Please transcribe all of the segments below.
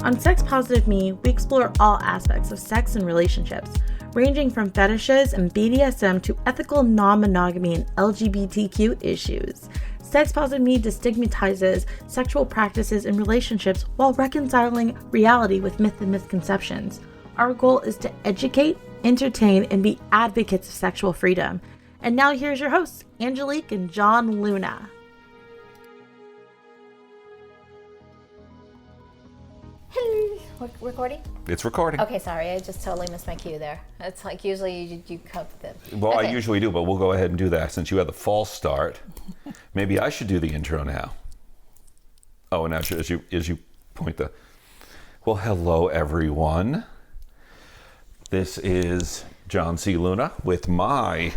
On Sex Positive Me, we explore all aspects of sex and relationships, ranging from fetishes and BDSM to ethical non-monogamy and LGBTQ issues. Sex Positive Me destigmatizes sexual practices and relationships while reconciling reality with myth and misconceptions. Our goal is to educate, entertain, and be advocates of sexual freedom. And now here's your hosts, Angelique and John Luna. Recording? It's recording. Okay, sorry, I just totally missed my cue there. It's like usually you cut the... Well, okay. I usually do, but we'll go ahead and do that since you had the false start. Maybe I should do the intro now. Oh, and now as you point the... Well, hello, everyone. This is John C. Luna with my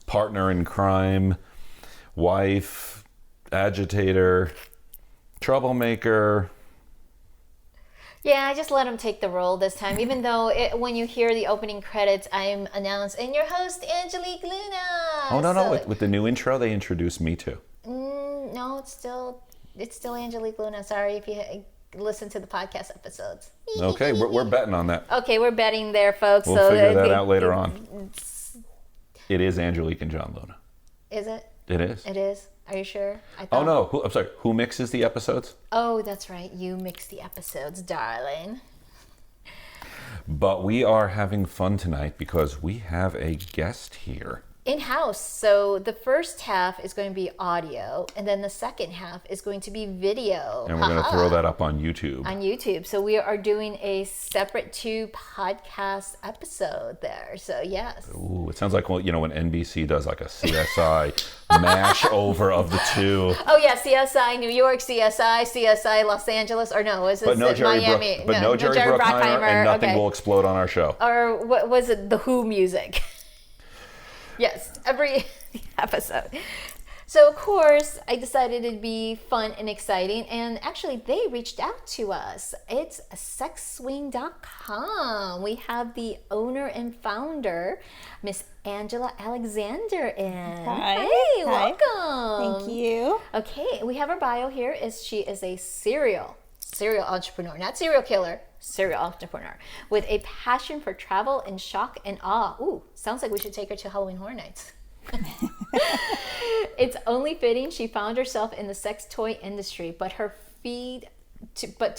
partner in crime, wife, agitator, troublemaker... Yeah, I just let him take the role this time, even though when you hear the opening credits, I'm announced, and your host, Angelique Luna. Oh, no. With the new intro, they introduced me too. No, it's still Angelique Luna. Sorry if you listen to the podcast episodes. Okay, we're betting on that. Okay, we're betting there, folks. We'll figure that out later on. It is Angelique and John Luna. Is it? It is. It is? Are you sure? Oh, no. I'm sorry. Who mixes the episodes? Oh, that's right. You mix the episodes, darling. But we are having fun tonight because we have a guest here. In-house. So the first half is going to be audio, and then the second half is going to be video. And we're going to throw that up on YouTube. On YouTube. So we are doing a separate 2 podcast episode there. So yes. Ooh, it sounds like, well, when NBC does like a CSI mash over of the two. Oh yeah, CSI New York, CSI Los Angeles, or no, was it Miami? No Jerry Bruckheimer, and nothing will explode on our show. Or what was it? The Who music. Yes, every episode. So, of course, I decided it'd be fun and exciting. And actually, they reached out to us. It's sexswing.com. We have the owner and founder, Miss Angela Alexander, in. Hi. Hey, Hi. welcome. Thank you. Okay, we have her bio here. She is a serial entrepreneur, not serial killer. Serial entrepreneur with a passion for travel and shock and awe. Ooh, sounds like we should take her to Halloween Horror Nights. It's only fitting she found herself in the sex toy industry, but to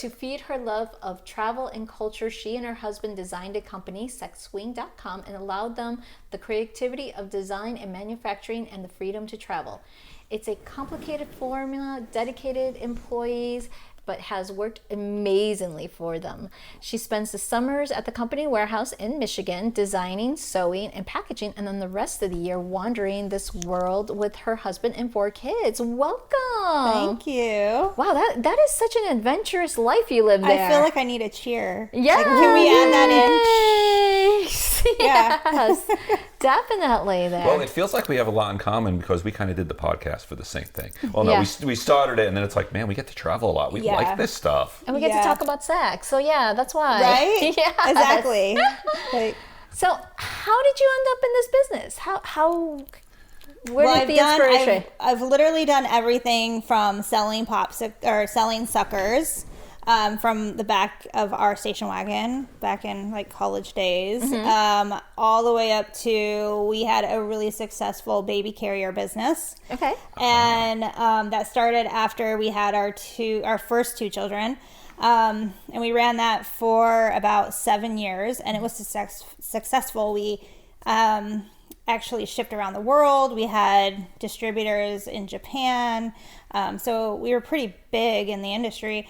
feed her love of travel and culture, she and her husband designed a company, sexswing.com, and allowed them the creativity of design and manufacturing and the freedom to travel. It's a complicated formula, dedicated employees, but has worked amazingly for them. She spends the summers at the company warehouse in Michigan designing, sewing, and packaging, and then the rest of the year wandering this world with her husband and 4 kids. Welcome. Thank you. Wow, that is such an adventurous life you live there. I feel like I need a cheer. Yeah. Like, can we add that in? Yes, definitely there. Well, it feels like we have a lot in common because we kind of did the podcast for the same thing. Well, no, Yeah. we started it, and then it's like, man, we get to travel a lot. We like this stuff. And we get to talk about sex. So yeah, that's why. Right? Yeah. Exactly. Like, So how did you end up in this business? Where did the inspiration? I've literally done everything from selling selling suckers from the back of our station wagon back in like college days, all the way up to we had a really successful baby carrier business. Okay. And that started after we had our first 2 children. And we ran that for about 7 years, and it was successful. We actually shipped around the world. We had distributors in Japan. So we were pretty big in the industry.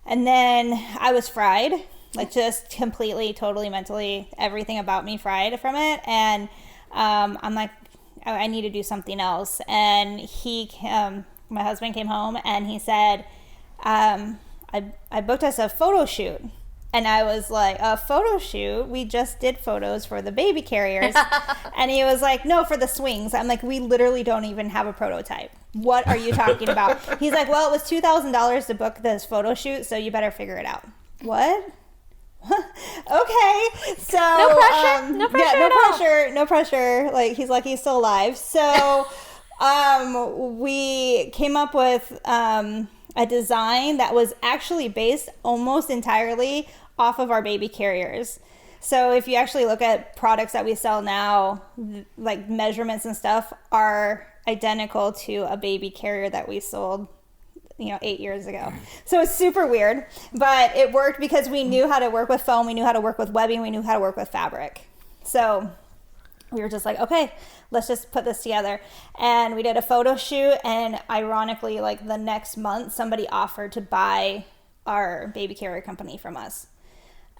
And then I was fried, like just completely, totally, mentally, everything about me fried from it. And I'm like, I need to do something else. And my husband came home and he said, I booked us a photo shoot. And I was like, a photo shoot? We just did photos for the baby carriers. And he was like, no, for the swings. I'm like, we literally don't even have a prototype. What are you talking about? He's like, well, it was $2,000 to book this photo shoot, so you better figure it out. What? Okay. So no pressure. No pressure. Yeah, no pressure. No pressure. Like he's lucky he's still alive. So we came up with a design that was actually based almost entirely off of our baby carriers. So if you actually look at products that we sell now, like measurements and stuff are identical to a baby carrier that we sold 8 years ago. So it's super weird, but it worked because we knew how to work with foam, we knew how to work with webbing, we knew how to work with fabric. So we were just like, okay, let's just put this together. And we did a photo shoot, and ironically, like the next month, somebody offered to buy our baby carrier company from us.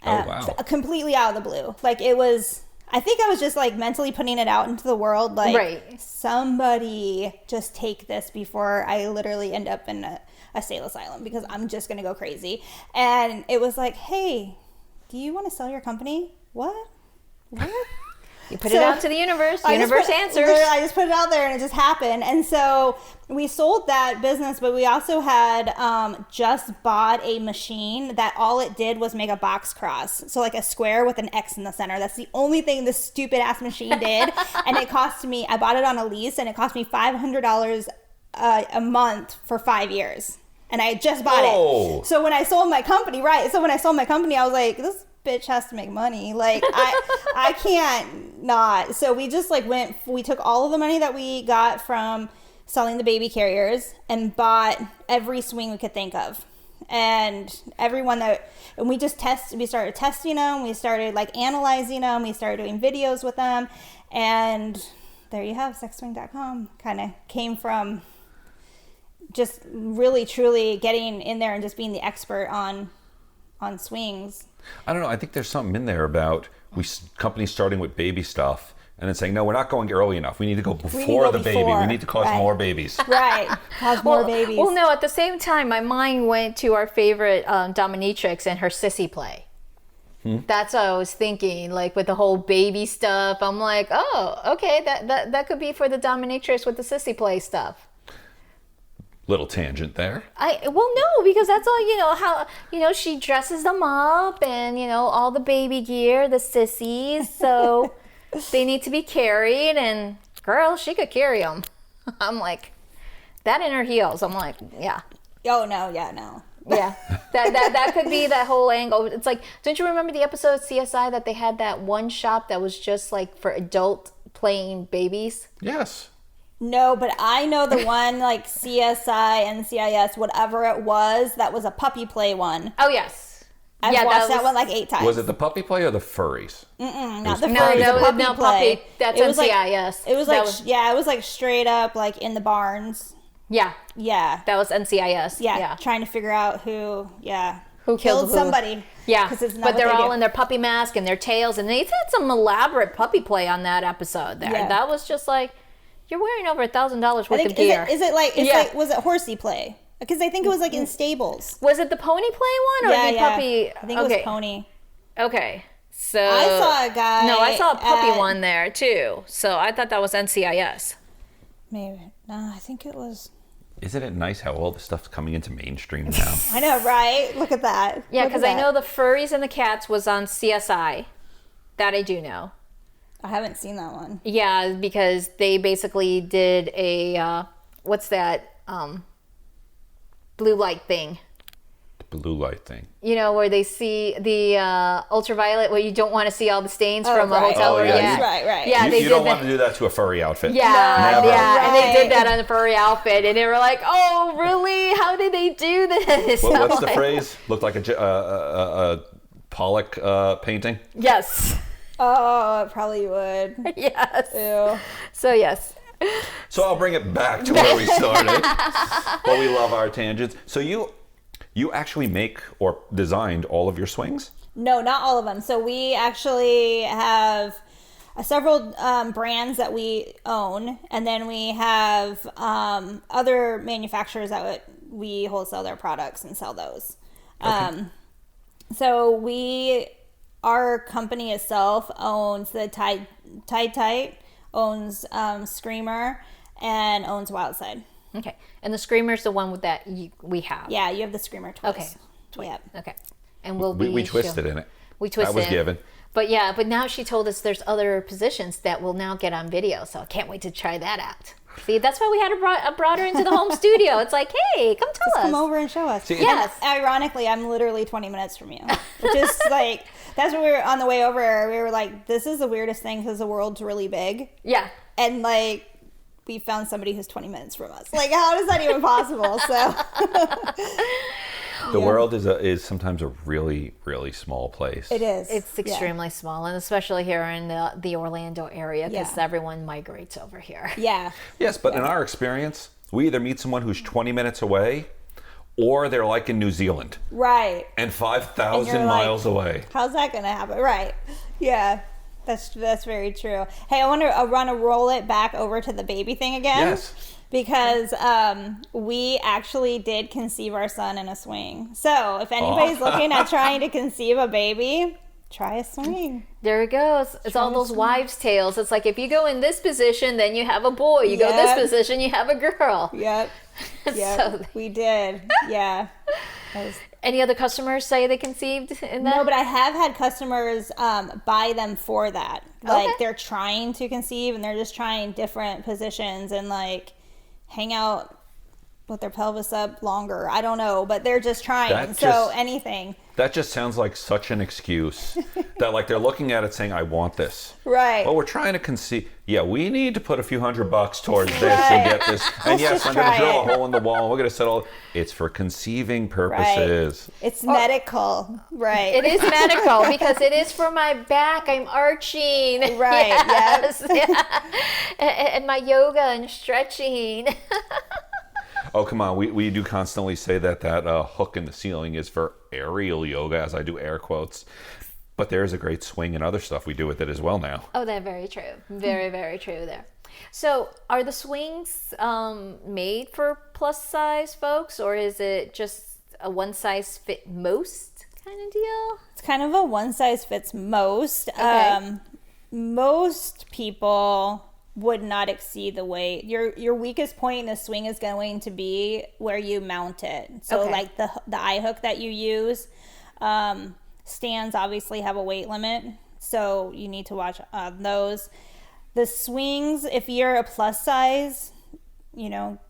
Oh, wow. Completely out of the blue. Like I think I was just like mentally putting it out into the world. Like, right. Somebody just take this before I literally end up in a state asylum, because I'm just going to go crazy. And it was like, hey, do you want to sell your company? What? You put it out to the universe. The universe answers. I just put it out there, and it just happened. And so we sold that business, but we also had just bought a machine that all it did was make a box cross. So like a square with an X in the center. That's the only thing this stupid ass machine did. And it cost me, I bought it on a lease, and it cost me $500 a month for 5 years. And I just bought it. So when I sold my company, I was like, this bitch has to make money. Like I can't not. So we just we took all of the money that we got from selling the baby carriers and bought every swing we could think of. And we started testing them. We started like analyzing them. We started doing videos with them. And there you have sexswing.com. Kind of came from just really truly getting in there and just being the expert on swings. I don't know. I think there's something in there about companies starting with baby stuff and then saying, no, we're not going early enough. We need to go before the baby. We need to cause more babies. Right. Cause more babies. Well, no, at the same time, my mind went to our favorite dominatrix and her sissy play. That's what I was thinking, like with the whole baby stuff. I'm like, oh, okay, that could be for the dominatrix with the sissy play stuff. Little tangent there. No, because that's all, how, she dresses them up and, all the baby gear, the sissies. So they need to be carried, and girl, she could carry them. I'm like, that in her heels. I'm like, yeah. Oh, no. Yeah, no. Yeah. That could be that whole angle. It's like, don't you remember the episode of CSI that they had that one shop that was just like for adult playing babies? Yes. No, but I know the one like CSI, NCIS, whatever it was, that was a puppy play one. Oh, yes. I've watched that one like 8 times. Was it the puppy play or the furries? Not the furries. No, puppy. That's NCIS. It was it was like straight up like in the barns. Yeah. Yeah. That was NCIS. Yeah. Trying to figure out who killed who. somebody. Yeah. But they're all in their puppy mask and their tails, and they had some elaborate puppy play on that episode there. Yeah. That was just like, you're wearing over $1,000 worth of gear. Was it horsey play? Because I think it was like in stables. Was it the pony play one or the puppy? I think it was pony. Okay. So I saw a guy. No, I saw a puppy one there too. So I thought that was NCIS. Maybe. No, I think it was. Isn't it nice how all the stuff's coming into mainstream now? I know, right? Look at that. Yeah, because I know the furries and the cats was on CSI. That I do know. I haven't seen that one. Yeah, because they basically did a, what's that, blue light thing. The blue light thing. Where they see the ultraviolet, where you don't want to see all the stains from a hotel room. Right. Yeah, you don't want to do that to a furry outfit. Yeah, Never. yeah, and they did that on a furry outfit, and they were like, oh, really? How did they do this? Well, what's the phrase? Looked like a Pollock painting? Yes. Oh, it probably would. Yes. Ew. So, yes. So I'll bring it back to where we started. But we love our tangents. So you actually make or designed all of your swings? No, not all of them. So we actually have several brands that we own, and then we have other manufacturers that we wholesale their products and sell those. Okay. So our company itself owns the Tight, owns Screamer, and owns Wildside. Okay. And the Screamer's the one that we have. Yeah, you have the Screamer twice. Okay. Yep. Okay. And we twisted in it. We twisted. That was given. But now she told us there's other positions that will now get on video, so I can't wait to try that out. See, that's why we had brought her into the home studio. It's like, hey, come tell us. Come over and show us. See, Yes. And ironically, I'm literally 20 minutes from you, which is like, that's what we were on the way over. We were like, this is the weirdest thing because the world's really big. Yeah. And like, we found somebody who's 20 minutes from us. Like, how is that even possible? So The world is sometimes a really, really small place. it is. It's extremely small, and especially here in the Orlando area, because Yeah. everyone migrates over here. Yeah. Yes, but in our experience, we either meet someone who's 20 minutes away, or they're like in New Zealand Right. and And 5,000 you're like, miles away. How's that going to happen? Right. Yeah. That's very true. Hey, I want to roll it back over to the baby thing again. Yes. Because we actually did conceive our son in a swing. So if anybody's looking at trying to conceive a baby, try a swing. There it goes. It's all those wives' tales. It's like if you go in this position, then you have a boy. You go this Yep. position, you have a girl. Yep. Yep. So- We did. Yeah. That was- Any other customers say they conceived in that? No, but I have had customers buy them for that. Like Okay. they're trying to conceive and they're just trying different positions and like hang out with their pelvis up longer. I don't know, but they're just trying. That So just- anything. That just sounds like such an excuse that like they're looking at it saying, I want this. Right. Well, we're trying to conceive. Yeah, we need to put a few $100 towards this and get this. And Let's yes, just I'm going to try drill it. a hole in the wall. And we're going to settle. It's for conceiving purposes. It's medical. Right. It is medical because it is for my back. I'm arching. Right, Yes. Yeah. And my yoga and stretching. Oh, come on. We do constantly say that hook in the ceiling is for aerial yoga, as I do air quotes. But there's a great swing and other stuff we do with it as well now. Oh, that's very true. Very, very true there. So, are the swings made for plus size folks, or is it just a one size fit most kind of deal? It's kind of a one size fits most. Okay. Most people would not exceed the weight. Your weakest point in a swing is going to be where you mount it. So Okay. like the eye hook that you use, stands obviously have a weight limit. So you need to watch those. The swings, if you're a plus size,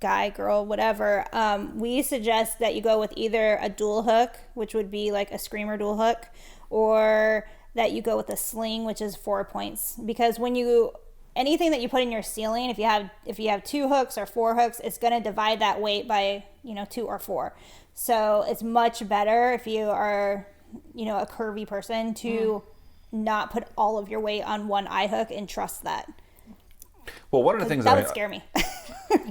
guy, girl, whatever, we suggest that you go with either a dual hook, which would be like a screamer dual hook, or that you go with a sling, which is 4 points. Because anything that you put in your ceiling, if you have 2 hooks or 4 hooks, it's going to divide that weight by 2 or 4. So it's much better if you are a curvy person to not put all of your weight on one eye hook and trust that. Well, one of the things That would scare me.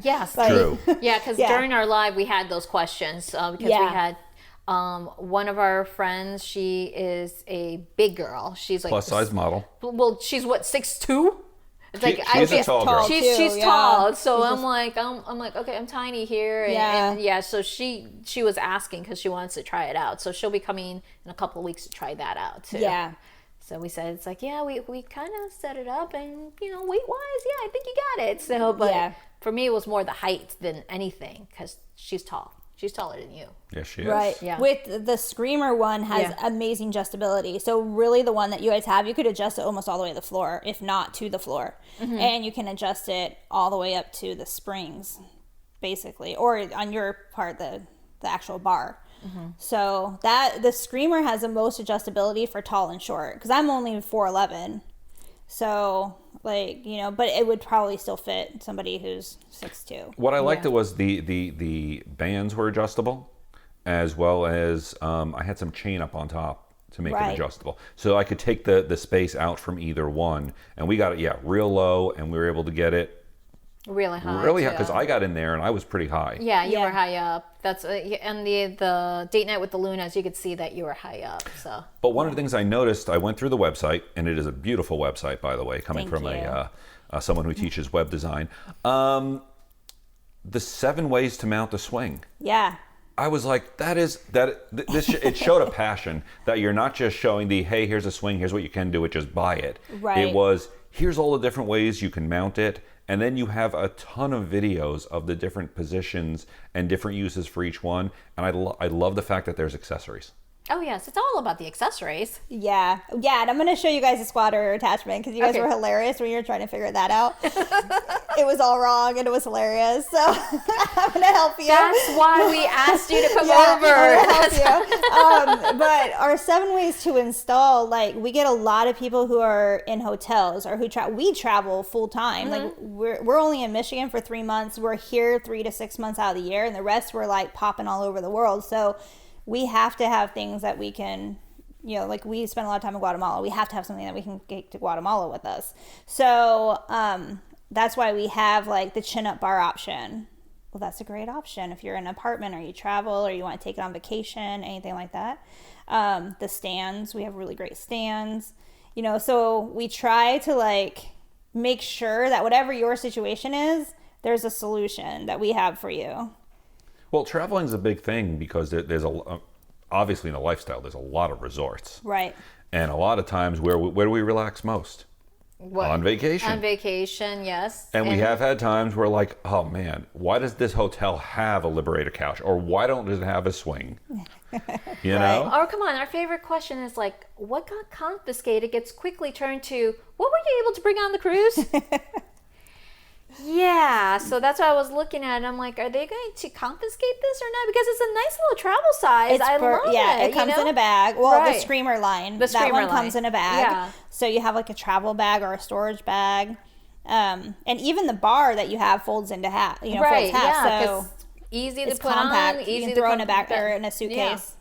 Yes. True. Yeah, because Yeah. during our live, we had those questions because we Yeah. had one of our friends. She is a big girl. She's like Plus size model. Well, she's what 6'2". It's like She's a tall girl. She's too, tall, yeah. so I'm like okay, I'm tiny here, and Yeah. so she was asking because she wants to try it out, so she'll be coming in a couple of weeks to try that out too. Yeah. So we said it's like we kind of set it up, and weight wise, I think you got it. So but Yeah. for me it was more the height than anything because she's tall. She's taller than you. Yes, she is. Right. Yeah. With the screamer one has Yeah. amazing adjustability. So really the one that you guys have, you could adjust it almost all the way to the floor, if not to the floor. And you can adjust it all the way up to the springs, basically, or on your part, the actual bar. So the screamer has the most adjustability for tall and short, because I'm only 4'11". So but it would probably still fit somebody who's 6'2". What I liked was the bands were adjustable, as well as I had some chain up on top to make Right. it adjustable. So I could take the space out from either one, and we got it real low, and we were able to get it Really high. really high, too. because I got in there and I was pretty high. Yeah, you Yeah. were high up. That's and the date night with the Lunas, you could see that you were high up. So But one of the things I noticed, I went through the website, and it is a beautiful website, by the way, coming Thank from you. someone who teaches web design. The 7 ways to mount a swing. Yeah. I was like, it showed a passion that you're not just showing hey, here's a swing, here's what you can do it, just buy it. Right. It was, here's all the different ways you can mount it. And then you have a ton of videos of the different positions and different uses for each one. And I love the fact that there's accessories. Oh, yes. It's all about the accessories. Yeah. Yeah, and I'm going to show you guys the squatter attachment because you guys Okay. were hilarious when you were trying to figure that out. It was all wrong and it was hilarious. So I'm going to help you. That's why we asked you to come Yeah, over. I'm gonna help you. But our 7 ways to install, like, we get a lot of people who are in hotels or who we travel full time. Like, we're only in Michigan for 3 months. We're here 3 to 6 months out of the year, and the rest we're like popping all over the world. So we have to have things that we can, like we spend a lot of time in Guatemala. We have to have something that we can get to Guatemala with us. So that's why we have like the chin up bar option. Well, that's a great option if you're in an apartment or you travel or you want to take it on vacation, anything like that. The stands, we have really great stands. So we try to like make sure that whatever your situation is, there's a solution that we have for you. Well, traveling is a big thing because there's obviously in a lifestyle, there's a lot of resorts. Right. And a lot of times, where do we relax most? On vacation. On vacation, yes. And we have had times where like, oh man, why does this hotel have a Liberator couch? Or why don't it have a swing? You know? Or come on, our favorite question is like, what got confiscated gets quickly turned to, what were you able to bring on the cruise? Yeah, so that's what I was looking at. And I'm like, are they going to confiscate this or not? Because it's a nice little travel size. I love it. It comes in a bag. Well, Right. the Screamer line. The that Screamer one line. comes in a bag. Yeah. So you have like a travel bag or a storage bag. And even the bar that you have folds into half. Right, folds half. yeah, So 'cause easy to it's put compact. on, You easy can to throw put in a back or in a suitcase.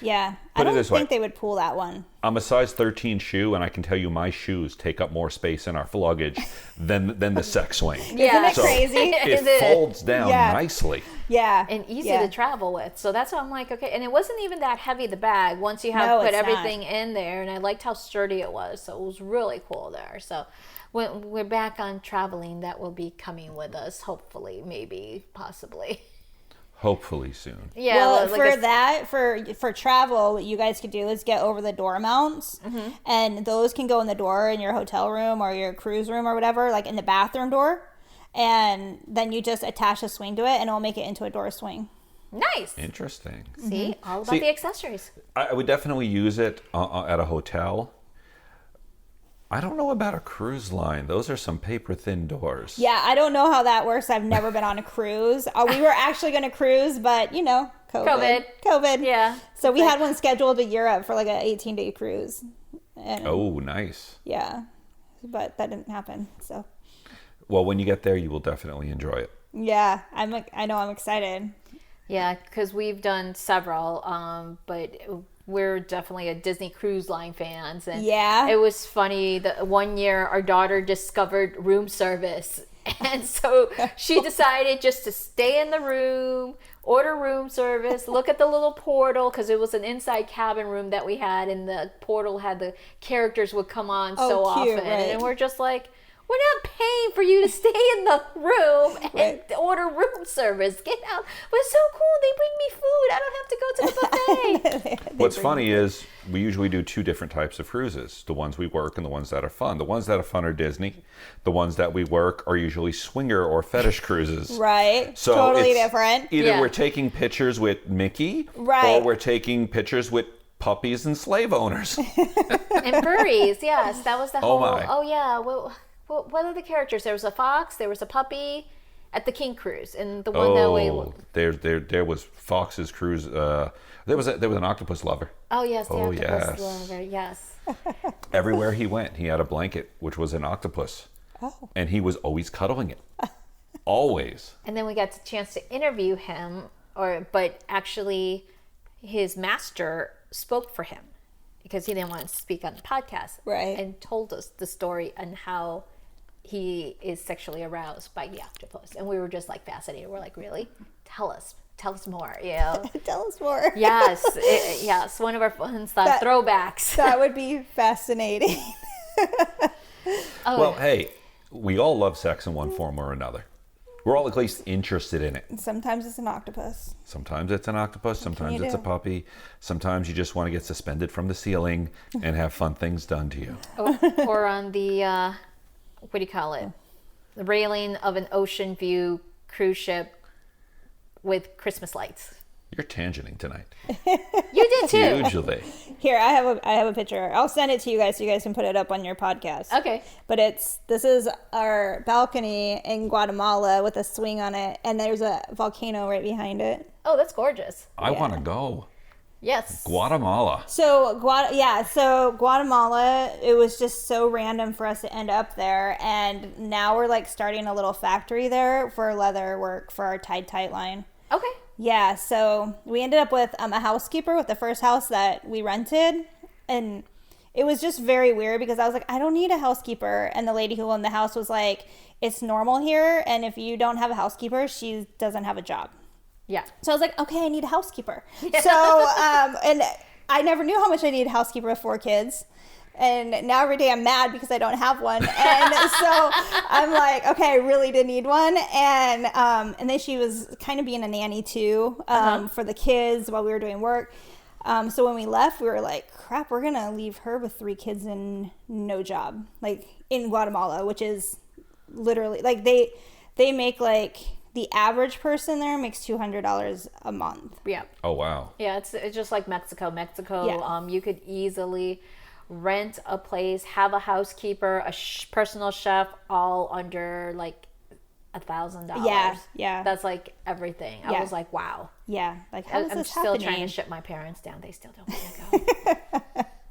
Yeah. I Put it don't this way. think they would pull that one. I'm a size 13 shoe, and I can tell you my shoes take up more space in our luggage than the sex swing. Yeah. Isn't it So crazy? it Is it? folds down Yeah. nicely. Yeah. And easy Yeah. to travel with. So that's why I'm like, okay. And it wasn't even that heavy, the bag, once you have No, put it's not. everything in there. And I liked how sturdy it was. So it was really cool there. So when we're back on traveling, that will be coming with us, hopefully, maybe, possibly. Hopefully soon. Yeah. Well, like for travel, what you guys could do is get over the door mounts, and those can go in the door in your hotel room or your cruise room or whatever, like in the bathroom door, and then you just attach a swing to it, and it'll make it into a door swing. nice. Interesting. See, all about See, the accessories. I would definitely use it at a hotel. I don't know about a cruise line. Those are some paper thin doors. Yeah, I don't know how that works. I've never been on a cruise. We were actually going to cruise, but COVID. Yeah. So we had one scheduled to Europe for like an 18-day cruise. And, Oh, nice. yeah, but that didn't happen. So Well, when you get there, you will definitely enjoy it. yeah, I know I'm excited. Yeah, because we've done several, but we're definitely a Disney Cruise Line fans. And Yeah. it was funny that one year our daughter discovered room service. And so she decided just to stay in the room, order room service, look at the little portal, because it was an inside cabin room that we had, and the portal had the characters would come on so cute, often. right. And we're just like, we're not paying for you to stay in the room and Right. order room service. Get out. But it's so cool. They bring me food. I don't have to go to the buffet. What's funny is we usually do two different types of cruises. The ones we work and the ones that are fun. The ones that are fun are Disney. The ones that we work are usually swinger or fetish cruises. Right. So Totally it's different. Either Yeah. we're taking pictures with Mickey, Right. or we're taking pictures with puppies and slave owners. And furries. Yes, that was the Oh, whole. my. Oh yeah. What are the characters? There was a fox. There was a puppy at the King Cruise, and the one that we. Oh, there was Fox's cruise. There was an octopus lover. Oh yes, the Oh, octopus yes. lover. Yes. Everywhere he went, he had a blanket, which was an octopus. Oh. And he was always cuddling it. Always. And then we got the chance to interview him, but actually, his master spoke for him because he didn't want to speak on the podcast, Right. And told us the story and how he is sexually aroused by the octopus, and we were just like fascinated. We're like, really? Tell us more. Yeah. Tell us more. Yes, yes. One of our fun stuff, throwbacks. That would be fascinating. Well, hey, we all love sex in one form or another. We're all at least interested in it. Sometimes it's an octopus. Sometimes it's an octopus, sometimes you it's a do? puppy, sometimes you just want to get suspended from the ceiling and have fun things done to you. Or on the what do you call it? The railing of an ocean view cruise ship with Christmas lights. You're tangenting tonight. You did too. Hugely. Here, I have a picture. I'll send it to you guys so you guys can put it up on your podcast. Okay. But this is our balcony in Guatemala with a swing on it, and there's a volcano right behind it. Oh, that's gorgeous. I want to go. Yes. Guatemala. So Guatemala, it was just so random for us to end up there, and now we're like starting a little factory there for leather work for our Tight line. Okay. Yeah, so we ended up with a housekeeper with the first house that we rented, and it was just very weird because I was like, I don't need a housekeeper, and the lady who owned the house was like, it's normal here, and if you don't have a housekeeper, she doesn't have a job. Yeah. So I was like, okay, I need a housekeeper. So, and I never knew how much I needed a housekeeper with 4 kids. And now every day I'm mad because I don't have one. And so I'm like, okay, I really did need one. And then she was kind of being a nanny too, for the kids while we were doing work. So when we left, we were like, crap, we're going to leave her with 3 kids and no job, like in Guatemala, which is literally like they make like the average person there makes $200 a month. Yeah. Oh, wow. Yeah, it's just like Mexico. Yeah. You could easily rent a place, have a housekeeper, a personal chef, all under like $1,000. Yeah. That's like everything. I Yeah. was like, wow. Yeah, like how is I'm this still happening? trying to ship my parents down. They still don't want to go.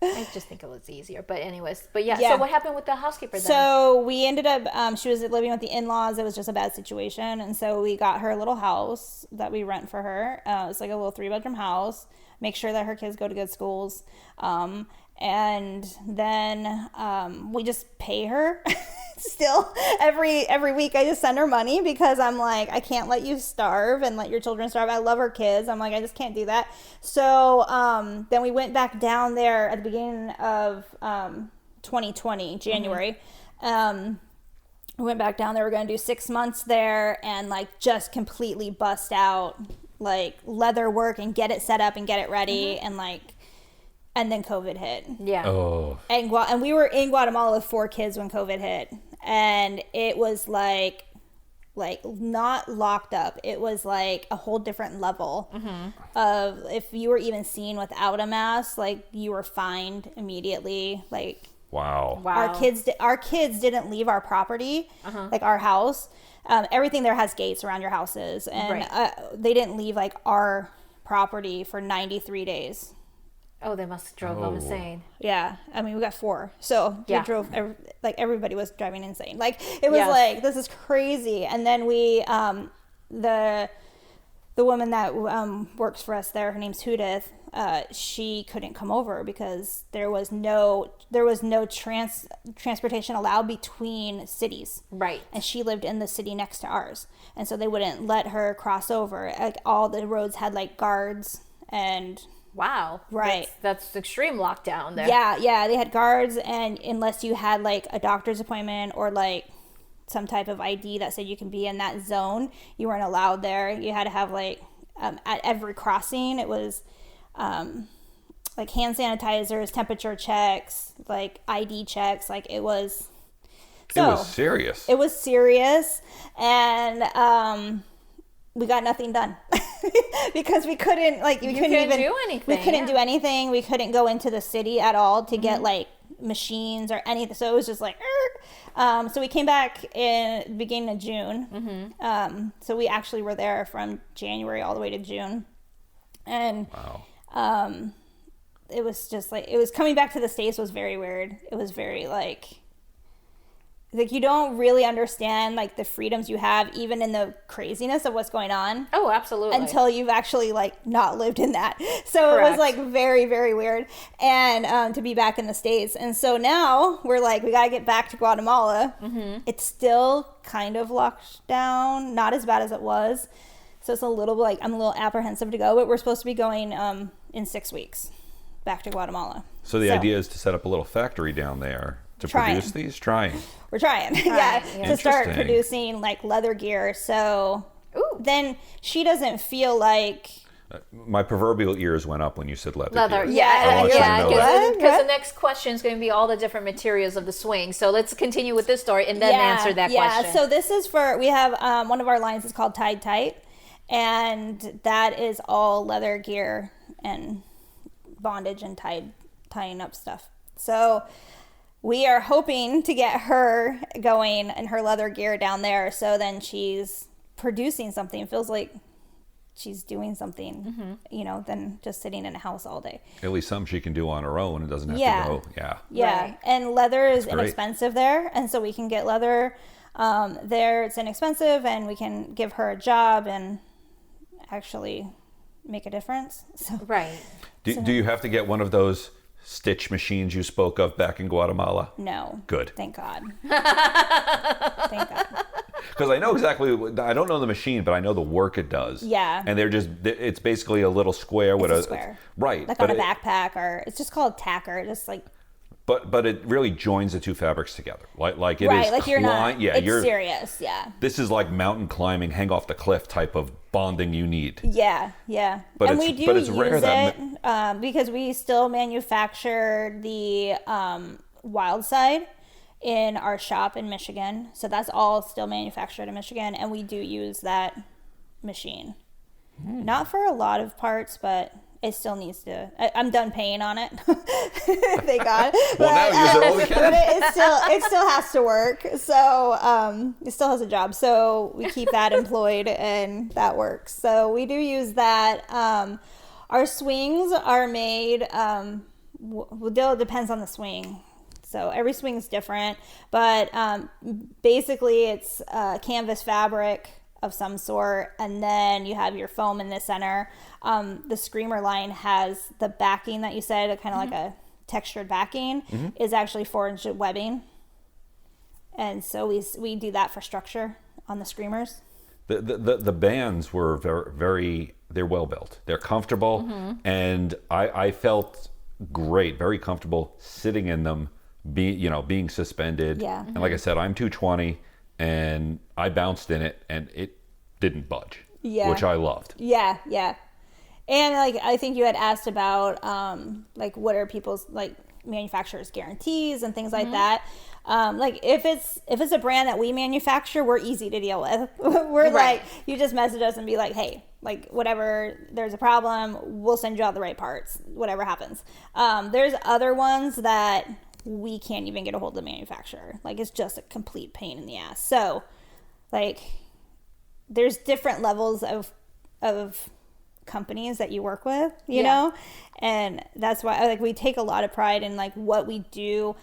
I just think it was easier. But anyways, Yeah. So what happened with the housekeeper then? So we ended up, she was living with the in-laws. It was just a bad situation. And so we got her a little house that we rent for her. It's like a little 3-bedroom house. Make sure that her kids go to good schools. And then we just pay her still every week. I just send her money because I'm like, I can't let you starve and let your children starve. I love her kids. I'm like, I just can't do that. So then we went back down there at the beginning of 2020, January. We went back down there. We're going to do 6 months there and like just completely bust out like leather work and get it set up and get it ready and then COVID hit. Yeah. Oh. And we were in Guatemala with 4 kids when COVID hit, and it was like not locked up. It was like a whole different level of if you were even seen without a mask, like you were fined immediately. Like Wow. Wow. our kids didn't leave our property, like our house. Everything there has gates around your houses, and they didn't leave like our property for 93 days. Oh, they must have drove them insane. Yeah, I mean, we got 4, so Yeah. they drove. Everybody was driving insane. Like it was like, this is crazy. And then we, the woman that works for us there, her name's Judith. She couldn't come over because there was no transportation allowed between cities. Right. And she lived in the city next to ours, and so they wouldn't let her cross over. Like all the roads had like guards and. Wow. Right. That's extreme lockdown there. Yeah, they had guards, and unless you had like a doctor's appointment or like some type of ID that said you can be in that zone, you weren't allowed there. You had to have like at every crossing, it was like hand sanitizers, temperature checks, like ID checks. Like it was Serious. It was serious, and we got nothing done because we couldn't couldn't even do anything. We couldn't do anything. We couldn't go into the city at all to get like machines or anything. So it was just like, so we came back in the beginning of June. So we actually were there from January all the way to June, and it was just like, it was coming back to the States was very weird. It was very like you don't really understand like the freedoms you have even in the craziness of what's going on. Oh, absolutely. Until you've actually like not lived in that. So Correct. It was like very, very weird. And to be back in the States. And so now we're like, we got to get back to Guatemala. It's still kind of locked down, not as bad as it was. So it's a little like, I'm a little apprehensive to go, but we're supposed to be going in 6 weeks back to Guatemala. So the idea is to set up a little factory down there to produce these? We're trying. To start producing like leather gear. So then she doesn't feel like... my proverbial ears went up when you said leather gear. Because the next question is going to be all the different materials of the swing. So let's continue with this story and then answer that question. So this is we have one of our lines is called Tight. And that is all leather gear and bondage and tying up stuff. So we are hoping to get her going and her leather gear down there, so then she's producing something. It feels like she's doing something, than just sitting in a house all day. At least some she can do on her own and doesn't have to go. Yeah. Yeah. Right. And leather is great. inexpensive there. And so we can get leather there. It's inexpensive, and we can give her a job and actually make a difference. So Right. Do you have to get one of those stitch machines you spoke of back in Guatemala? no. Good. Thank God. Thank God. Because I know exactly, I don't know the machine, but I know the work it does. Yeah. And it's basically a little square with It's a square. Right. Like but on a backpack, or it's just called tacker. Just like, But it really joins the two fabrics together. Like it right. is. Like you're not, Yeah, it's serious. Yeah. This is like mountain climbing, hang off the cliff type of bonding you need. Yeah, yeah. But and it's- we do but it's use rare that it because we still manufacture the wild side in our shop in Michigan. So that's all still manufactured in Michigan, and we do use that machine. Not for a lot of parts, but it still needs to. I'm done paying on it. Thank God. Well, now use it all we can. But it still has to work. So it still has a job. So we keep that employed, and that works. So we do use that. Our swings are made. It depends on the swing. So every swing is different, but basically it's canvas fabric of some sort, and then you have your foam in the center. The Screamer line has the backing that you said, kind of like a textured backing, is actually 4-inch webbing, and so we do that for structure on the Screamers. The bands were very they're well built. They're comfortable, and I felt great, very comfortable sitting in them, being suspended. Yeah. And like I said, I'm 220, and I bounced in it, and it didn't budge. Yeah. Which I loved. Yeah, yeah. And like I think you had asked about like what are people's like manufacturers' guarantees and things like that. Like if it's a brand that we manufacture, we're easy to deal with. We're Right. like, you just message us and be like, hey, like whatever, there's a problem, we'll send you out the right parts, whatever happens. There's other ones that we can't even get a hold of the manufacturer. Like it's just a complete pain in the ass. So like there's different levels of companies that you work with, you know? And that's why like we take a lot of pride in like what we do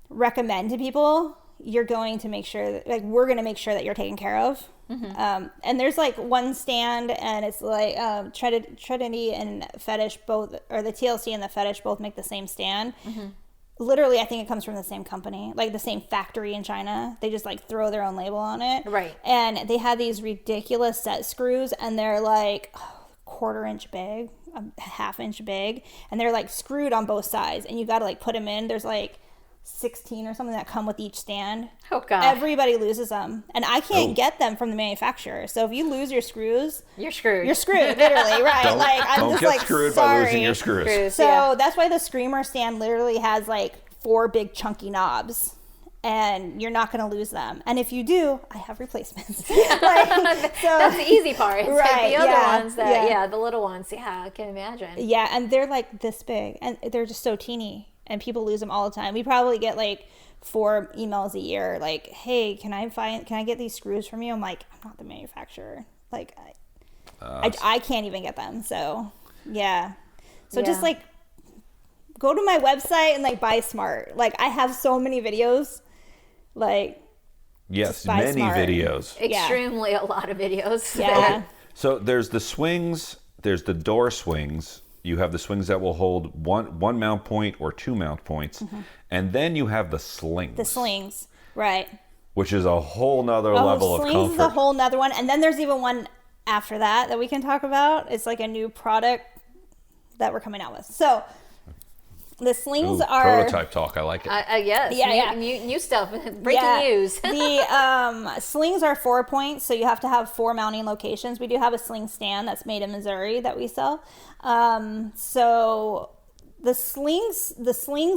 recommend to people. You're going to make sure that like we're going to make sure that you're taken care of. And there's like one stand, and it's like Trinity and Fetish both, or the TLC and the Fetish both make the same stand. Literally, I think it comes from the same company, like the same factory in China. They just like throw their own label on it. Right. And they have these ridiculous set screws, and they're like 1/4 inch big, a 1/2 inch big, and they're like screwed on both sides, and you got to like put them in. There's like 16 or something that come with each stand. Oh God. Everybody loses them, and I can't get them from the manufacturer. So if you lose your screws, You're screwed. you're screwed, literally, right? Don't, like I'm don't just get like screwed sorry. by losing your screws. Screws, So yeah. that's why the Screamer stand literally has like 4 big chunky knobs, and you're not going to lose them. And if you do, I have replacements. Like, so, That's the easy part. It's like Right, the other yeah, ones that, yeah. the little ones. Yeah, I can imagine. yeah, and they're like this big, and they're just so teeny, and people lose them all the time. We probably get like 4 emails a year, like, "Hey, can I get these screws from you?" I'm like, "I'm not the manufacturer. Like, I can't even get them." So, yeah. So just Yeah. like go to my website and like buy smart. Like I have so many videos. Like Yes, buy many smart. videos. Extremely a lot of videos. yeah. So there's the swings, there's the door swings. You have the swings that will hold one mount point or 2 mount points. And then you have the slings. The slings. Right. Which is a whole nother level of slings comfort. is a whole nother one. And then there's even one after that we can talk about. It's like a new product that we're coming out with. So the slings Ooh, are prototype talk. I like it. Yes. Yeah, New stuff. Breaking news. The slings are 4 points, so you have to have 4 mounting locations. We do have a sling stand that's made in Missouri that we sell. So The slings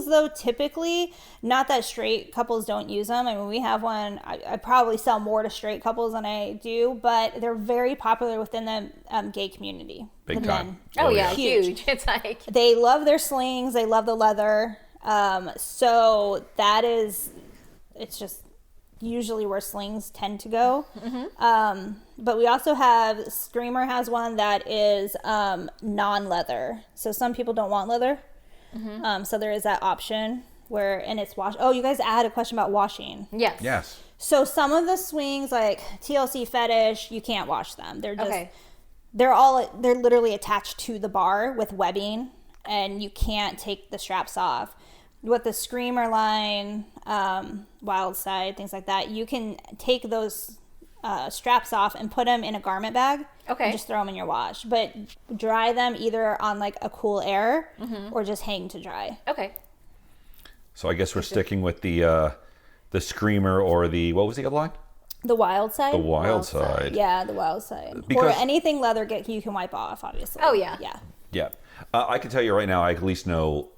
though, typically, not that straight couples don't use them. I mean, we have one. I probably sell more to straight couples than I do, but they're very popular within the gay community. Big the time. men. Oh, yeah, Huge. It's like, They love their slings. They love the leather. So that is, it's just usually where slings tend to go. But we also have, Screamer has one that is non-leather. So some people don't want leather. So there is that option and it's wash. Oh, you guys had a question about washing. yes. Yes. So some of the swings, like TLC Fetish, you can't wash them. They're just, Okay. they're literally attached to the bar with webbing, and you can't take the straps off. With the Screamer line, Wild Side, things like that, you can take those straps off and put them in a garment bag. Okay. And just throw them in your wash, but dry them either on like a cool air or just hang to dry. Okay. So I guess we're sticking with the Screamer or the, what was the other line? The Wild Side. The Wild Side. Yeah, the Wild Side. Because- or anything leather you can wipe off, obviously. Oh, yeah. Yeah. Yeah. I can tell you right now, I at least know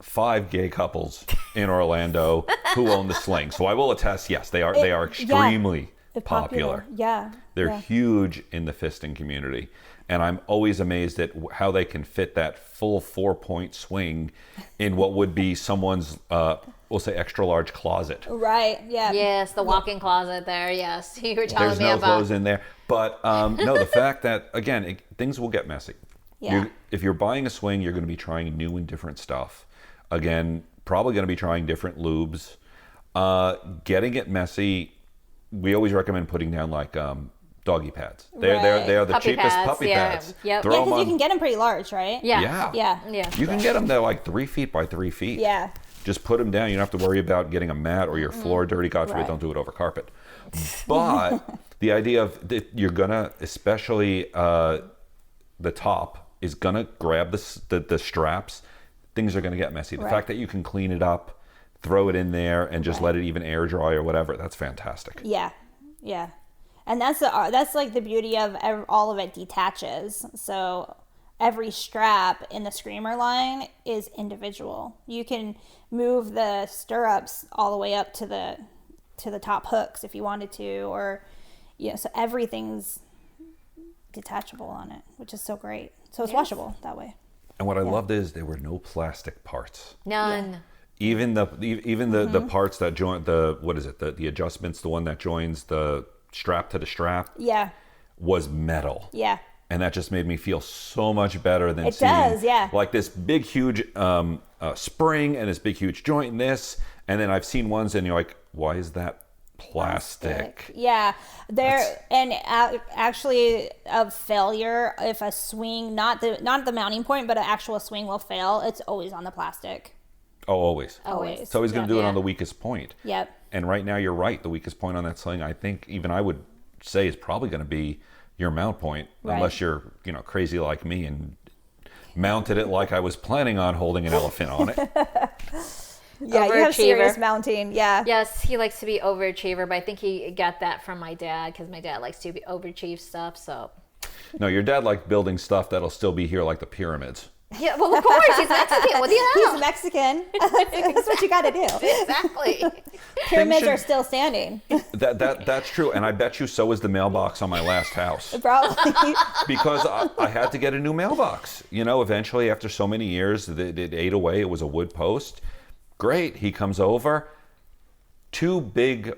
5 gay couples in Orlando who own the sling. So I will attest, yes, they are extremely popular. Yeah. They're yeah. huge in the fisting community. And I'm always amazed at how they can fit that full 4-point swing in what would be someone's, we'll say, extra large closet. Right. Yeah. Yes, the walk-in closet there. Yes, you were telling There's me no about. clothes in there. But no, the fact that, again, things will get messy. Yeah. If you're buying a swing, you're going to be trying new and different stuff. Again, probably going to be trying different lubes. Getting it messy, we always recommend putting down like doggy pads. They are the Puppy cheapest pads, puppy yeah. pads. Yep. Throw Yeah, 'em because you on- can get them pretty large, right? Yeah. Yeah. Yeah. Yeah. You can get them. They're like 3 feet by 3 feet. Yeah. Just put them down. You don't have to worry about getting a mat or your floor dirty. God forbid, Right. don't do it over carpet. But the idea of you're gonna, especially the top is gonna grab the straps. Things are gonna get messy. The Right. fact that you can clean it up, throw it in there, and just let it even air dry or whatever, that's fantastic. Yeah. Yeah. And that's like the beauty of all of it detaches. So every strap in the Screamer line is individual. You can move the stirrups all the way up to the top hooks if you wanted to, or so everything's detachable on it, which is so great. So it's washable that way. And what I loved is there were no plastic parts. None. Even the parts that join the adjustments, the one that joins the strap to the strap Yeah. was metal. Yeah. And that just made me feel so much better than It seeing does, yeah. like this big huge spring and this big huge joint in this, and then I've seen ones and you're like, why is that plastic? Yeah, actually a failure if a swing, not the mounting point, but an actual swing will fail. It's always on the plastic. Oh, always. Always. It's always going to do it Yeah. on the weakest point. Yep. And right now, you're right. The weakest point on that sling, I think, even I would say, is probably going to be your mount point, Right. unless you're, crazy like me and mounted it like I was planning on holding an elephant on it. Yeah, you have Overachiever. serious mounting. Yeah. Yes, he likes to be overachiever, but I think he got that from my dad because my dad likes to be overachieve stuff. So No, your dad liked building stuff that'll still be here, like the pyramids. yeah, well, of course he's Mexican. What do you know? He's Mexican. That's what you got to do. Exactly. Pyramids should- are still standing. That's true, and I bet you so is the mailbox on my last house. Probably. Because I had to get a new mailbox. Eventually, after so many years, it ate away. It was a wood post. Great. He comes over. 2 big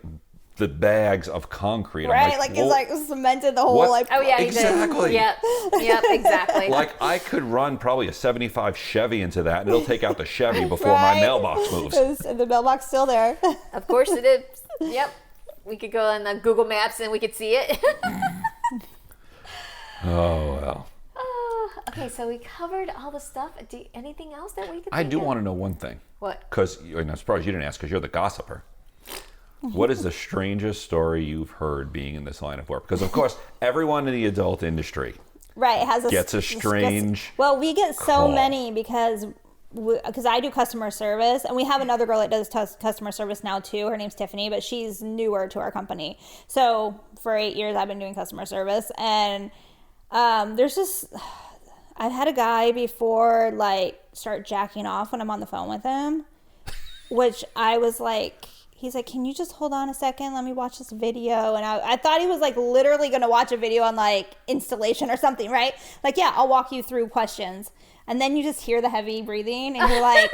the bags of concrete. Right? I'm Like "Whoa." it's like cemented the whole What? like. Oh yeah, he Exactly. did. Yep, exactly. Like I could run probably a 75 Chevy into that, and it'll take out the Chevy before my Right? mailbox moves. The mailbox still there. Of course it is. Yep. We could go on the Google Maps and we could see it. Oh well. Okay, so we covered all the stuff. Anything else that we could I think do of? want to know one thing. What? Because I'm surprised you didn't ask, because you're the gossiper. What is the strangest story you've heard being in this line of work? Because of course, everyone in the adult industry Right, it has gets a strange Well, we get so call. many because I do customer service, and we have another girl that does customer service now too. Her name's Tiffany, but she's newer to our company. So for 8 years, I've been doing customer service, and there's just I've had a guy before like start jacking off when I'm on the phone with him, which I was like, he's like, can you just hold on a second? Let me watch this video. And I thought he was like literally going to watch a video on like installation or something, right? Like, yeah, I'll walk you through questions. And then you just hear the heavy breathing and you're like,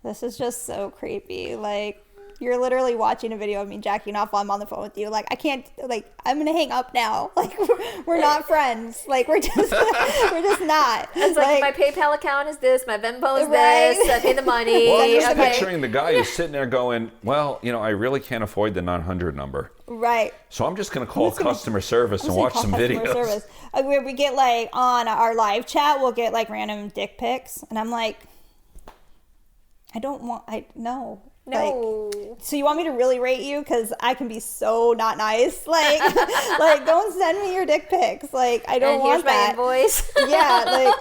this is just so creepy. Like, you're literally watching a video of me jacking off while I'm on the phone with you. Like, I can't, like, I'm going to hang up now. Like, we're not friends. Like, we're just not. It's like my PayPal account is this, my Venmo is Right. this, send me the money. Well, I'm just Okay. picturing the guy who's sitting there going, well, I really can't afford the 900 number. Right. So I'm just going to call customer service and watch some Customer videos. service. We get like on our live chat, we'll get like random dick pics. And I'm like, no. No. Like, so you want me to really rate you? Because I can be so not nice. Like, like don't send me your dick pics. Like, I don't And want here's my that. invoice. Yeah,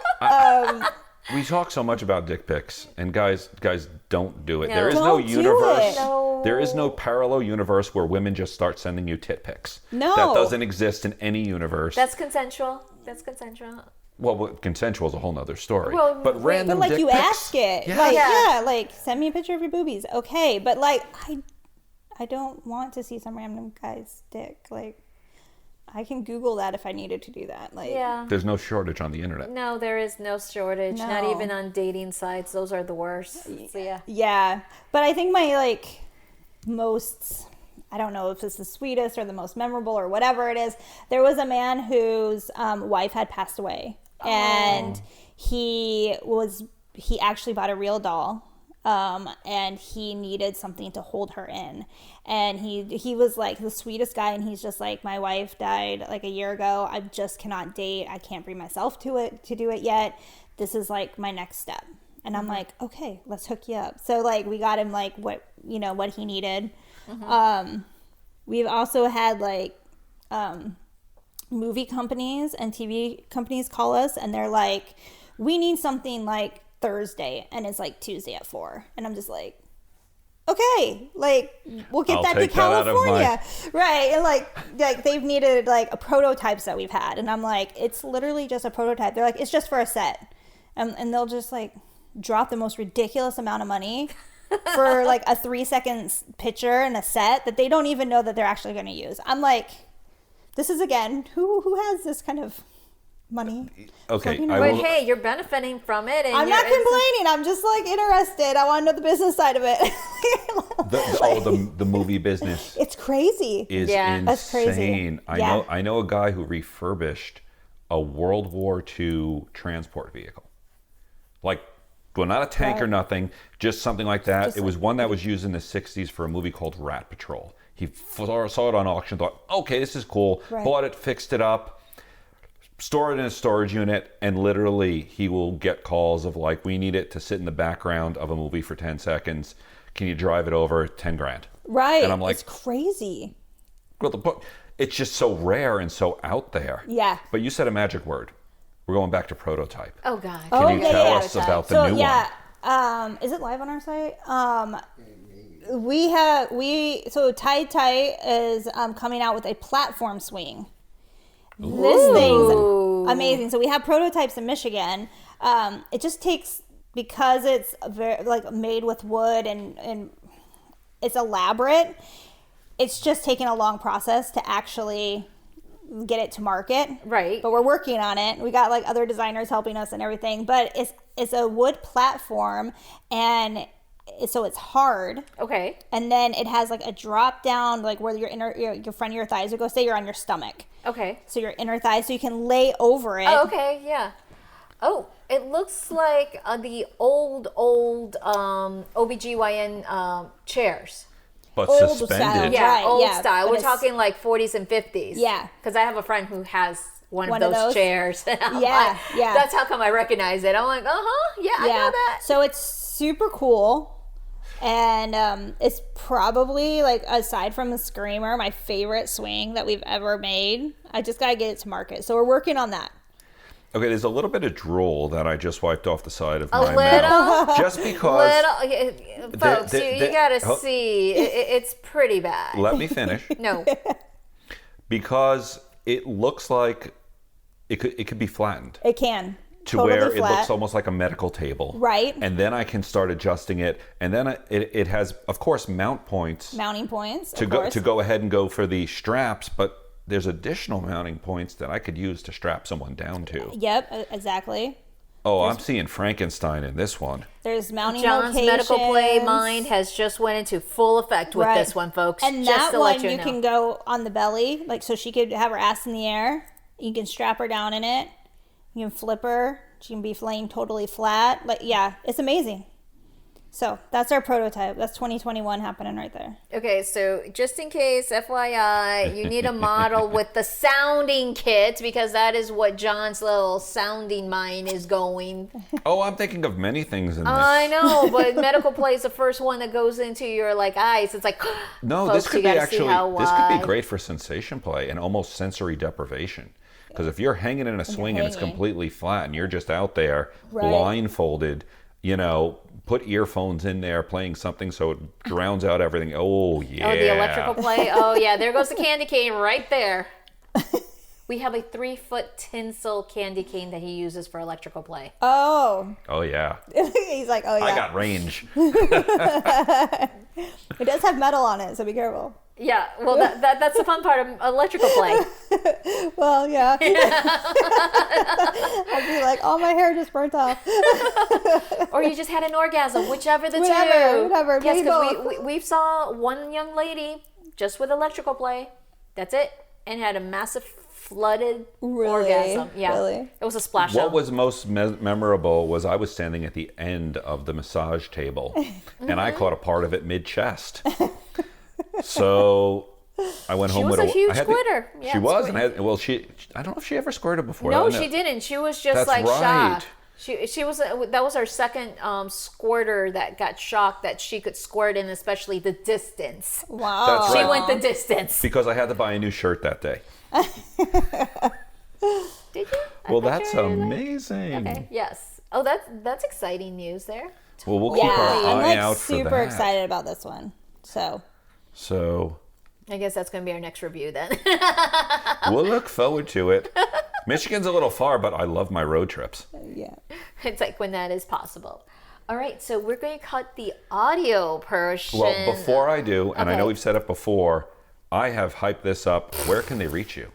like, We talk so much about dick pics, and guys don't do it. No. There is no Don't do universe. it. No. There is no parallel universe where women just start sending you tit pics. No. That doesn't exist in any universe. That's consensual. That's consensual. Well, consensual is a whole nother story. Well, but wait, random but like dick you pics, ask it. Yeah. Like, Yeah. yeah, like send me a picture of your boobies. Okay. But like, I don't want to see some random guy's dick. Like, I can Google that if I needed to do that. Like, Yeah. There's no shortage on the internet. No, there is no shortage. Not No. even on dating sites. Those are the worst. So yeah. Yeah, but I think my like most, I don't know if it's the sweetest or the most memorable or whatever it is. There was a man whose wife had passed away, and he actually bought a real doll. And he needed something to hold her in, and he was like the sweetest guy, and he's just like, my wife died like a year ago. I just cannot date. I can't bring myself to do it yet. This is like my next step. And I'm like, okay, let's hook you up. So like we got him like what he needed. We've also had like movie companies and TV companies call us, and they're like, we need something like Thursday, and it's like Tuesday at 4, and I'm just like, okay, like we'll get I'll that to take that out of California, right? And like they've needed like a prototypes that we've had, and I'm like, it's literally just a prototype. They're like, it's just for a set, and they'll just like drop the most ridiculous amount of money for like a 3-second picture and a set that they don't even know that they're actually going to use. I'm like, this is again, who has this kind of money? Okay, So, you know, I But will. hey, you're benefiting from it. And I'm not complaining. I'm just like interested. I want to know the business side of it. The movie business It's crazy. is Yeah. insane. That's crazy. I know a guy who refurbished a World War II transport vehicle. Like, well, not a tank or nothing, just something like that. It was one that was used in the 60s for a movie called Rat Patrol. He saw it on auction, thought, okay, this is cool. Right. Bought it, fixed it up, store it in a storage unit, and literally he will get calls of like, we need it to sit in the background of a movie for 10 seconds. Can you drive it over? 10 grand. Right. And I'm like, it's crazy. well, it's just so rare and so out there. Yeah. But you said a magic word. We're going back to prototype. Oh God. Can you yeah, tell yeah. us about the So new yeah, one? is it live on our site? So Tight is coming out with a platform swing. This thing's amazing. So we have prototypes in Michigan. It just takes, because it's very like made with wood and it's elaborate. It's just taken a long process to actually get it to market. Right. But we're working on it. We got like other designers helping us and everything. But it's a wood platform, and so it's hard. Okay. And then it has like a drop down, like where your front of your thighs would go. Say you're on your stomach. Okay. So your inner thighs, so you can lay over it. Oh, okay. Yeah. Oh, it looks like the old OBGYN chairs. But Old suspended. style. Yeah, Right, old yeah, style. but We're it's- talking like 40s and 50s. Yeah. Because I have a friend who has one One of of those those? chairs. I'm Yeah, like, yeah. That's how come I recognize it. I'm like, yeah, I know that. So it's super cool. And it's probably, like, aside from the Screamer, my favorite swing that we've ever made. I just got to get it to market. So we're working on that. Okay, there's a little bit of drool that I just wiped off the side of A my little? mouth. Just because. Folks, the- you gotta oh. see. It's pretty bad. Let me finish. No. Because it looks like it could be flattened It can. to Totally where flat. it looks almost like a medical table. Right. And then I can start adjusting it. And then it has, of course, mounting points to go ahead and go for the straps, but there's additional mounting points that I could use to strap someone down to. Yep, exactly. Oh, I'm seeing Frankenstein in this one. There's mounting John's locations. medical play mind has just went into full effect with this one, folks. And just that to one let you know. can go on the belly, like so she could have her ass in the air. You can strap her down in it. You can flip her. She can be laying totally flat. Like, yeah, it's amazing. So that's our prototype. That's 2021 happening right there. Okay, so just in case, FYI, you need a model with the sounding kit because that is what John's little sounding mind is going. Oh, I'm thinking of many things in this. I know, but medical play is the first one that goes into your like eyes. It's like, No, folks, this could you be gotta actually, see how this could be wide. great for sensation play and almost sensory deprivation. Because if you're hanging in a swing and it's hanging. completely flat and you're just out there Right. blindfolded, put earphones in there playing something so it drowns out everything. Oh, yeah. Oh, the electrical play. Oh, yeah. There goes the candy cane right there. We have a 3-foot tinsel candy cane that he uses for electrical play. Oh. Oh, yeah. He's like, oh, yeah. I got range. It does have metal on it, so be careful. Yeah, well, that's the fun part of electrical play. Well, yeah. I'd be like, oh, my hair just burnt off. Or you just had an orgasm, whichever the two. Whatever. Yes, Maybe because both. we saw one young lady just with electrical play. That's it. And had a massive flooded orgasm. Yeah. Really? It was a splash What zone. was most memorable was I was standing at the end of the massage table and I caught a part of it mid-chest. So I went home was with a huge I had squirter. Yeah, she was, squirter. and I don't know if she ever squirted before. No, I don't know. she didn't. She was just That's like right. shocked. She was that was our second squirter that got shocked that she could squirt in, especially the distance. Wow. That's She right. went the distance. Because I had to buy a new shirt that day. Did you? I Well, thought that's you were like- amazing. Okay. Yes. Oh, that's exciting news there. Well, we'll keep Yeah, our I'm eye like out for that. super excited about this one. So So I guess that's going to be our next review then. we'll look forward to it. Michigan's a little far, but I love my road trips. yeah. It's like when that is possible. All right, so we're going to cut the audio portion. Well, before I do, and I know Okay. we've said it before, I have hyped this up. Where can they reach you?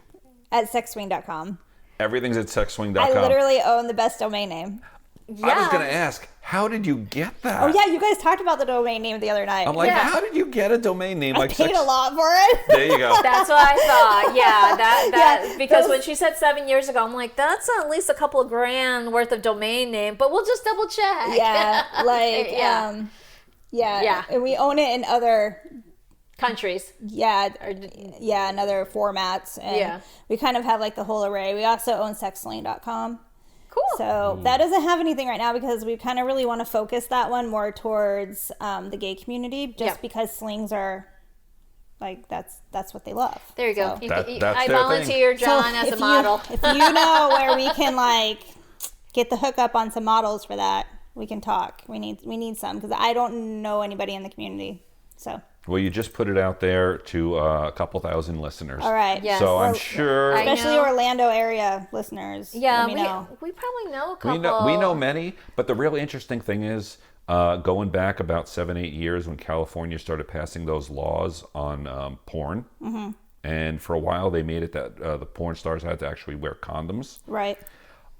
At sexswing.com. Everything's at sexswing.com. I literally own the best domain name. yeah. I was going to ask, how did you get that? Oh, yeah, you guys talked about the domain name the other night. I'm like, Yeah. how did you get a domain name I like paid a lot for it. There you go. That's what I thought. Yeah, that Yeah, because those- when she said 7 years ago, I'm like, that's at least a couple of grand worth of domain name, but we'll just double check. Yeah, like, Yeah. yeah. And we own it in other, Countries. in other formats. And Yeah. we kind of have like the whole array. We also own sexsling.com. Cool. So that doesn't have anything right now because we kind of really want to focus that one more towards the gay community, just Yeah. because slings are like that's what they love. There you go. So- That's I their thing. volunteer John So as a if model. if you know where we can like get the hookup on some models for that, we can talk. We need some because I don't know anybody in the community. So Well, you just put it out there to a couple thousand listeners. all right, Yes. So I'm Or- sure I especially know. Orlando area listeners. Yeah, let me know. we probably know a couple. we know many, but the really interesting thing is going back about 7-8 years when California started passing those laws on porn. Mm-hmm. And for a while, they made it that the porn stars had to actually wear condoms. Right.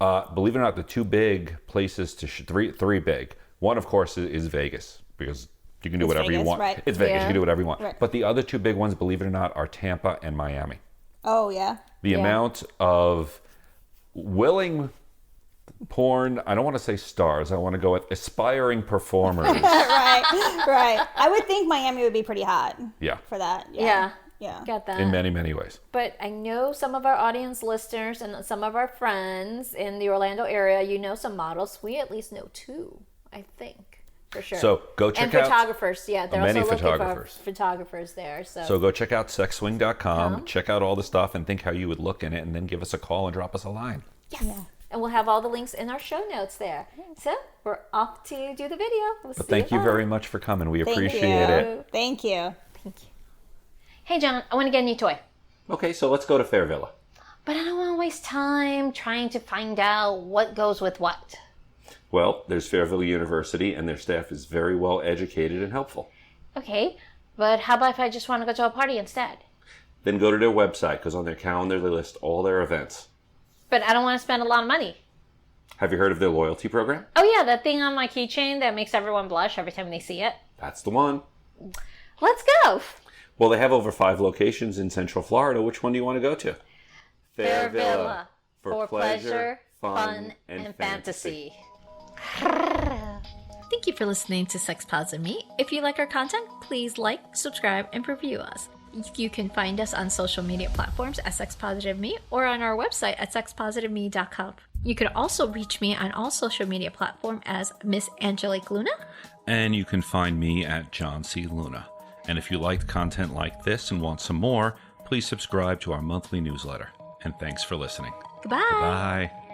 Believe it or not, the two big places to three big. One, of course, is Vegas because you can do It's whatever you Vegas, want. right. It's Vegas. Yeah. You can do whatever you want. Right. But the other two big ones, believe it or not, are Tampa and Miami. Oh yeah. The amount of willing porn, I don't want to say stars, I want to go with aspiring performers. right. I would think Miami would be pretty hot. Yeah. For that. Yeah. Yeah. Got that. In many, many ways. But I know some of our audience listeners and some of our friends in the Orlando area, you know some models. We at least know two, I think, for sure. So go check and out photographers. Yeah, they're many also looking photographers. for photographers there. So go check out sexswing.com, check out all the stuff and think how you would look in it, and then give us a call and drop us a line. Yes. And we'll have all the links in our show notes there. So we're off to do the video. We'll But see thank you then. very much for coming. We Thank appreciate you. it. Thank you. Thank you. Hey, John, I want to get a new toy. Okay, so let's go to Fairvilla. But I don't want to waste time trying to find out what goes with what. Well, there's Fairville University, and their staff is very well educated and helpful. Okay, but how about if I just want to go to a party instead? Then go to their website, because on their calendar they list all their events. But I don't want to spend a lot of money. Have you heard of their loyalty program? Oh yeah, that thing on my keychain that makes everyone blush every time they see it. That's the one. Let's go! Well, they have over 5 locations in Central Florida. Which one do you want to go to? Fairville. For pleasure, fun, and fantasy. Thank you for listening to Sex Positive Me. If you like our content, please like, subscribe, and review us. You can find us on social media platforms at Sex Positive Me or on our website at sexpositiveme.com. You can also reach me on all social media platforms as Miss Angelique Luna. And you can find me at John C. Luna. And if you liked content like this and want some more, please subscribe to our monthly newsletter. And thanks for listening. Goodbye. Goodbye.